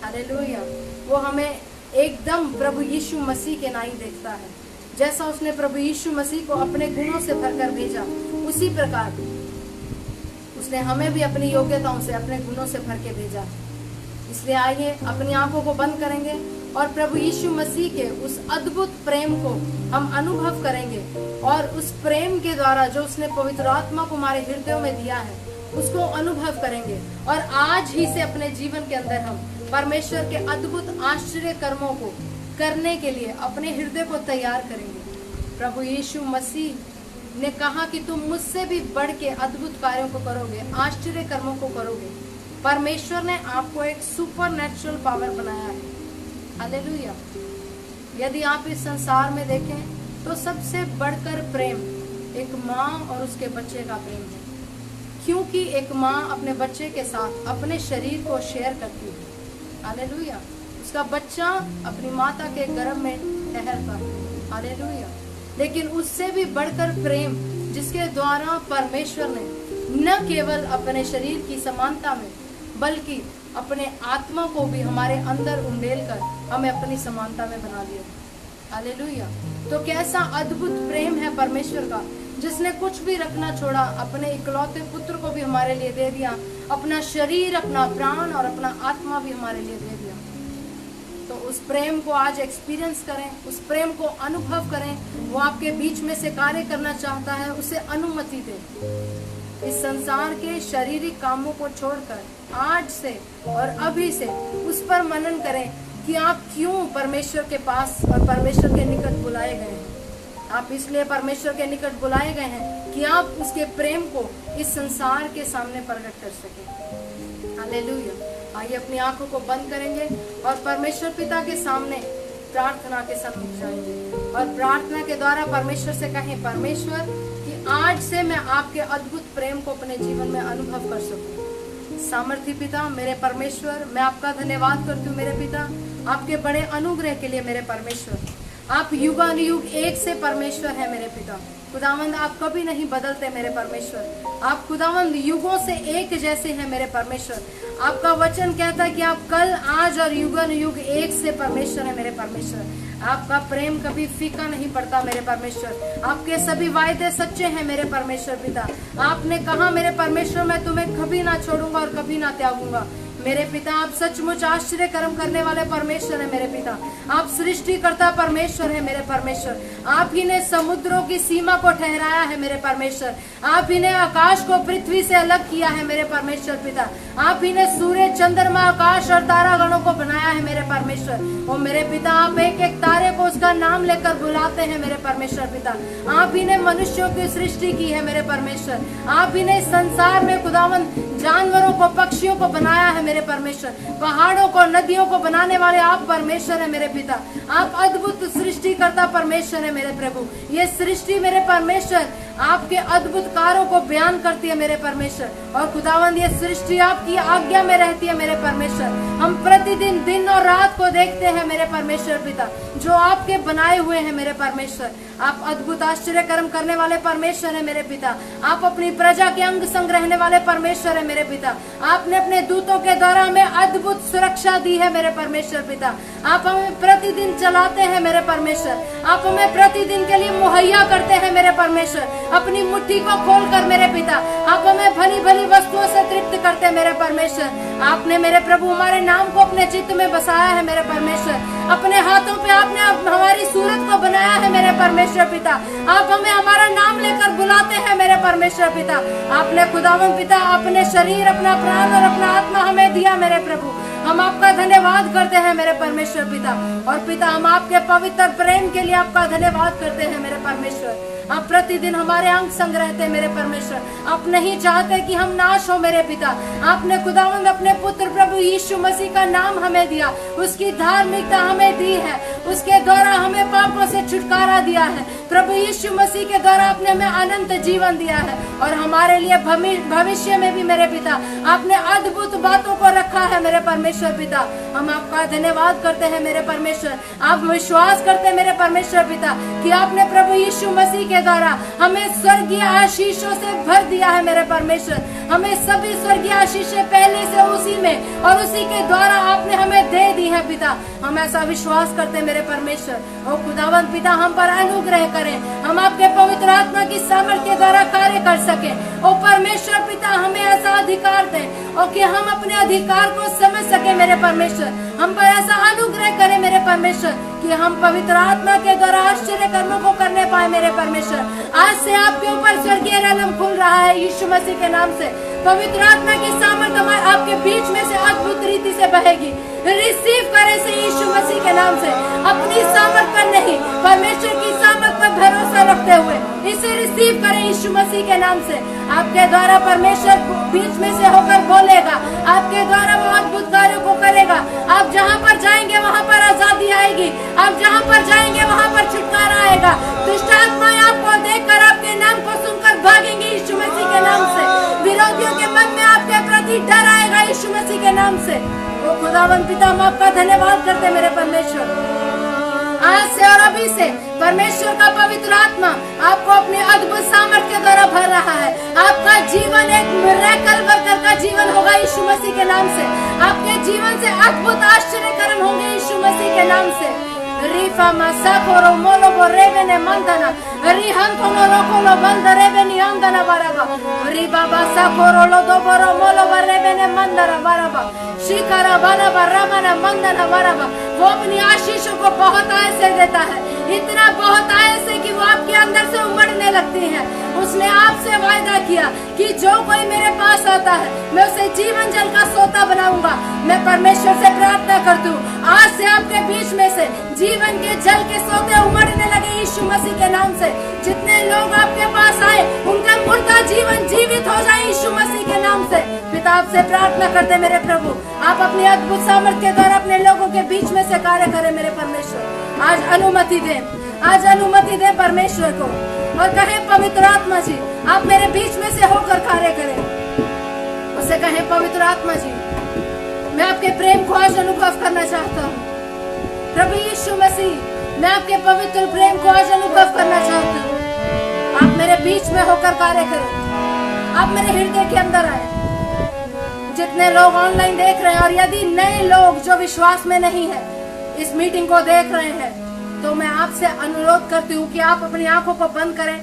हालेलुया। वो हमें एकदम प्रभु यीशु मसीह के नाई देखता है। जैसा उसने प्रभु यीशु मसीह को अपने गुणों से भरकर भेजा, उसी प्रकार उसने हमें भी अपनी योग्यताओं से, अपने गुणों से भर के भेजा। इसलिए आइए अपनी आंखों को बंद करेंगे और प्रभु यीशु मसीह के उस अद्भुत प्रेम को हम अनुभव करेंगे और उस प्रेम के द्वारा जो उसने पवित्र आत्मा को हमारे हृदयों में दिया है उसको अनुभव करेंगे और आज ही से अपने जीवन के अंदर हम परमेश्वर के अद्भुत आश्चर्य कर्मों को करने के लिए अपने हृदय को तैयार करेंगे। प्रभु यीशु मसीह ने कहा कि तुम मुझसे भी बढ़ के अद्भुत कार्यों को करोगे, आश्चर्य कर्मों को करोगे। परमेश्वर ने आपको एक सुपर नेचुरल पावर बनाया है। हालेलुया। यदि आप इस संसार में देखें तो सबसे बढ़कर प्रेम एक माँ और उसके बच्चे का प्रेम है, क्योंकि एक माँ अपने बच्चे के साथ अपने शरीर को शेयर करती है। हालेलुया। उसका बच्चा अपनी माता के गर्भ में ठहरता है। हालेलुया। लेकिन उससे भी बढ़कर प्रेम जिसके द्वारा परमेश्वर ने न केवल अपने शरीर की समानता में बल्कि अपने आत्मा को भी हमारे अंदर उंडेल कर हमें अपनी समानता में बना दिया। हालेलुया। तो कैसा अद्भुत प्रेम है परमेश्वर का, जिसने कुछ भी रखना छोड़ा, अपने इकलौते पुत्र को भी हमारे लिए दे दिया, अपना शरीर, अपना प्राण और अपना आत्मा भी हमारे लिए दे दिया। तो उस प्रेम को आज एक्सपीरियंस करें, उस प्रेम को अनुभव करें। वो आपके बीच में से कार्य करना चाहता है, उसे अनुमति दें। इस संसार के शारीरिक कामों को छोड़कर आज से और अभी से उस पर मनन करें कि आप क्यों परमेश्वर के पास और परमेश्वर के निकट बुलाए गए हैं। आप इसलिए परमेश्वर के निकट बुलाए गए हैं कि आप उसके प्रेम को इस संसार के सामने प्रकट कर सकें। हालेलुया। आइए अपनी आंखों को बंद करेंगे और परमेश्वर पिता के सामने प्रार्थना के सम्मुख जाएंगे और प्रार्थना के द्वारा परमेश्वर से कहें, परमेश्वर कि आज से मैं आपके अद्भुत प्रेम को अपने जीवन में अनुभव कर सकूं। सामर्थी पिता, मेरे परमेश्वर, मैं आपका धन्यवाद करती हूँ मेरे पिता, आपके बड़े अनुग्रह के लिए मेरे परमेश्वर। आप युगानुयुग एक से परमेश्वर है मेरे पिता। खुदावंद आप कभी नहीं बदलते मेरे परमेश्वर। आप खुदावंद युगों से एक जैसे हैं मेरे परमेश्वर। आपका वचन कहता है कि आप कल, आज और युगानुयुग एक से परमेश्वर है मेरे परमेश्वर। आपका प्रेम कभी फीका नहीं पड़ता मेरे परमेश्वर। आपके सभी वायदे सच्चे हैं मेरे परमेश्वर पिता। आपने कहा मेरे परमेश्वर, मैं तुम्हें कभी ना छोड़ूंगा और कभी ना त्यागूंगा मेरे पिता। आप सचमुच आश्चर्य कर्म करने वाले परमेश्वर है मेरे पिता। आप सृष्टिकर्ता परमेश्वर है मेरे परमेश्वर। आप ही ने समुद्रों की सीमा को ठहराया है मेरे परमेश्वर। आप ही ने आकाश को पृथ्वी से अलग किया है मेरे परमेश्वर पिता। आप ही ने सूर्य, चंद्रमा, आकाश और तारागणों को बनाया है मेरे परमेश्वर। ओ मेरे पिता, आप एक एक तारे को उसका नाम लेकर बुलाते हैं मेरे परमेश्वर पिता। आप ही ने मनुष्यों की सृष्टि की है मेरे परमेश्वर। आप ही ने संसार में खुदावंद जानवरों को, पक्षियों को बनाया है मेरे परमेश्वर। पहाड़ों को, नदियों को बनाने वाले आप परमेश्वर है मेरे पिता। आप अद्भुत सृष्टिकर्ता परमेश्वर है मेरे प्रभु। ये सृष्टि मेरे परमेश्वर आपके अद्भुत कार्यों को बयान करती है मेरे परमेश्वर। और खुदावंद ये सृष्टि आपकी आज्ञा में रहती है मेरे परमेश्वर। हम प्रतिदिन दिन और रात को देखते हैं मेरे परमेश्वर पिता, जो आपके बनाए हुए हैं मेरे परमेश्वर। आप अद्भुत आश्चर्य कर्म करने वाले परमेश्वर है मेरे पिता। आप अपनी प्रजा के अंग संग रहने वाले परमेश्वर है मेरे पिता। आपने अपने दूतों के द्वारा हमें अद्भुत सुरक्षा दी है मेरे परमेश्वर पिता। आप हमें प्रतिदिन चलाते हैं मेरे परमेश्वर। आप हमें प्रतिदिन के लिए मुहैया करते हैं मेरे परमेश्वर। अपनी मुट्ठी को खोलकर मेरे पिता आप हमें भली भली वस्तुओं से तृप्त करते हैं मेरे परमेश्वर। आपने मेरे प्रभु हमारे नाम को अपने चित्त में बसाया है मेरे परमेश्वर। अपने हाथों पे आपने हमारी सूरत को बनाया है मेरे परमेश्वर पिता। आप हमें हमारा नाम लेकर बुलाते हैं मेरे परमेश्वर पिता। आपने खुदावंद पिता अपने शरीर, अपना प्राण और अपना आत्मा हमें दिया मेरे प्रभु। हम आपका धन्यवाद करते हैं मेरे परमेश्वर पिता। और पिता, हम आपके पवित्र प्रेम के लिए आपका धन्यवाद करते हैं मेरे परमेश्वर। आप प्रतिदिन हमारे अंग संग रहते मेरे परमेश्वर। आप नहीं चाहते कि हम नाश हो मेरे पिता। आपने खुदावंद अपने पुत्र प्रभु यीशु मसीह का नाम हमें दिया, उसकी धार्मिकता हमें दी है, उसके द्वारा हमें पापों से छुटकारा दिया है। प्रभु यीशु मसीह के द्वारा आपने हमें अनंत जीवन दिया है। और हमारे लिए भविष्य में भी मेरे पिता आपने अद्भुत बातों को रखा है मेरे परमेश्वर पिता। हम आपका धन्यवाद करते हैं मेरे परमेश्वर। आप विश्वास करते हैं मेरे परमेश्वर पिता कि आपने प्रभु यीशु मसीह के द्वारा हमें स्वर्गीय आशीषों से भर दिया है मेरे परमेश्वर। हमें सभी स्वर्गीय आशीषें पहले से उसी में और उसी के द्वारा आपने हमें दे दी है पिता। हम ऐसा विश्वास करते हैं मेरे परमेश्वर। ओ खुदावंद पिता, हम पर अनुग्रह करें, हम आपके पवित्र आत्मा की सामर्थ्य के द्वारा कार्य कर सके। ओ परमेश्वर पिता, हमें ऐसा अधिकार दें और कि हम अपने अधिकार को समझ सके मेरे परमेश्वर। हम पर ऐसा अनुग्रह करें मेरे परमेश्वर कि हम पवित्र आत्मा के द्वारा आश्चर्य कर्मों को करने पाए मेरे परमेश्वर। आज से आपके ऊपर स्वर्गीय रहम खुल रहा है यीशु मसीह के नाम से। पवित्र आत्मा की सामर्थ्य आपके बीच में से अद्भुत रीति से बहेगी। रिसीव करें से यीशु मसीह के नाम से। अपनी सामर्थ पर नहीं, परमेश्वर की सामर्थ पर भरोसा रखते हुए इसे रिसीव करें यीशु मसीह के नाम से। आपके द्वारा परमेश्वर बीच में से होकर बोलेगा, आपके द्वारा वो अद्भुत कार्यों को करेगा। आप जहाँ पर जाएंगे वहाँ पर आजादी आएगी। आप जहाँ पर जाएंगे वहाँ पर छुटकारा आएगा। दुष्ट आत्माएं आपको देखकर आपके नाम को सुनकर भागेंगे यीशु मसीह के नाम से। विरोधियों के मन में आपके प्रति डर आएगा यीशु मसीह के नाम से। ओ खुदावंद पिता, हम आपका धन्यवाद करते मेरे परमेश्वर। आज से और अभी से परमेश्वर का पवित्र आत्मा आपको अपने अद्भुत सामर्थ्य के द्वारा भर रहा है। आपका जीवन एक मिरेकल वर्कर का जीवन होगा यीशु मसीह के नाम से। आपके जीवन से अद्भुत आश्चर्य कर्म होंगे यीशु मसीह के नाम से। Rifa masakoro molo borrebene mandana rihantono lokolo bandarebeni andana baraba riba basakoro lodoboro molo barrebene mandara baraba shikara बाना बरामना मंदना बराबा। वो अपनी आशीषों को बहुत आय से देता है, इतना बहुत आय से कि वो आपके अंदर से उमड़ने लगती है। उसने आपसे वायदा किया कि जो कोई मेरे पास आता है मैं उसे जीवन जल का सोता बनाऊंगा। मैं परमेश्वर से प्रार्थना करती हूँ, आज से आपके बीच में से जीवन के जल के सोते उमड़ने लगे यीशु मसीह के नाम से। जितने लोग आपके पास आए उनका मुर्दा जीवन जीवित हो जाए यीशु मसीह के नाम से। पिता, आपसे प्रार्थना करते मेरे प्रभु, आप अपनी अद्भुत सामर्थ्य के द्वारा अपने लोगों के बीच में से कार्य करें मेरे परमेश्वर। आज अनुमति दें, आज अनुमति दें परमेश्वर को और कहें पवित्र आत्मा जी आप मेरे बीच में से होकर कार्य करें। उसे कहें, पवित्र आत्मा जी, मैं आपके प्रेम को आज अनुभव करना चाहता हूँ। प्रभु यीशु मसीह, मैं आपके पवित्र प्रेम को आज अनुभव करना चाहता हूँ। आप मेरे बीच में होकर कार्य करें, आप मेरे हृदय के अंदर आए। जितने लोग ऑनलाइन देख रहे हैं और यदि नए लोग जो विश्वास में नहीं है इस मीटिंग को देख रहे हैं, तो मैं आपसे अनुरोध करती हूँ कि आप अपनी आंखों को बंद करें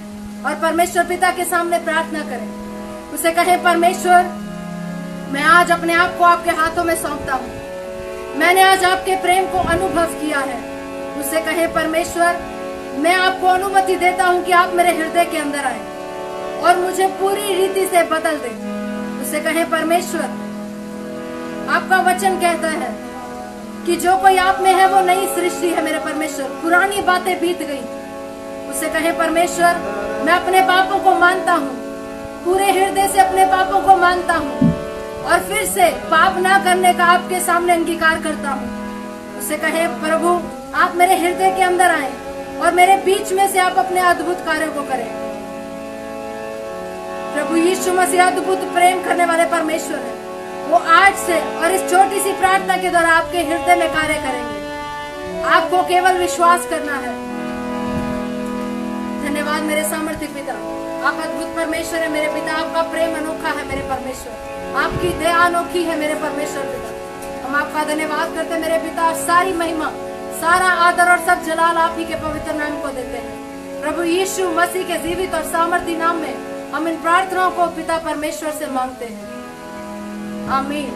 और परमेश्वर पिता के सामने प्रार्थना करें। उसे कहें, परमेश्वर, मैं आज अपने आप को आपके हाथों में सौंपता हूँ। मैंने आज आपके प्रेम को अनुभव किया है। उसे कहें, परमेश्वर, मैं आपको अनुमति देता हूँ कि आप मेरे हृदय के अंदर आए और मुझे पूरी रीति से बदल दें। उसे कहें, परमेश्वर, आपका वचन कहता है कि जो कोई आप में है वो नई सृष्टि है। मेरे परमेश्वर, पुरानी बातें बीत गई। उसे कहें, परमेश्वर, मैं अपने पापों को मानता हूँ, पूरे हृदय से अपने पापों को मानता हूँ और फिर से पाप ना करने का आपके सामने अंगीकार करता हूँ। उसे कहें, प्रभु, आप मेरे हृदय के अंदर आए और मेरे बीच में से आप अपने अद्भुत कार्यों को करें। प्रभु यीशु मसीह अद्भुत प्रेम करने वाले परमेश्वर है। वो आज से और इस छोटी सी प्रार्थना के द्वारा आपके हृदय में कार्य करेंगे। आपको केवल विश्वास करना है। धन्यवाद मेरे सामर्थ्य पिता, आप अद्भुत परमेश्वर है मेरे पिता। आपका प्रेम अनोखा है मेरे परमेश्वर, आपकी दया अनोखी है मेरे परमेश्वर पिता। हम आपका धन्यवाद करते हैं मेरे पिता। सारी महिमा, सारा आदर और सब जलाल आप ही के पवित्र नाम को देते हैं। प्रभु यीशु मसीह के जीवित और सामर्थी नाम में हम इन प्रार्थनाओं को पिता परमेश्वर से मांगते हैं। आमीन।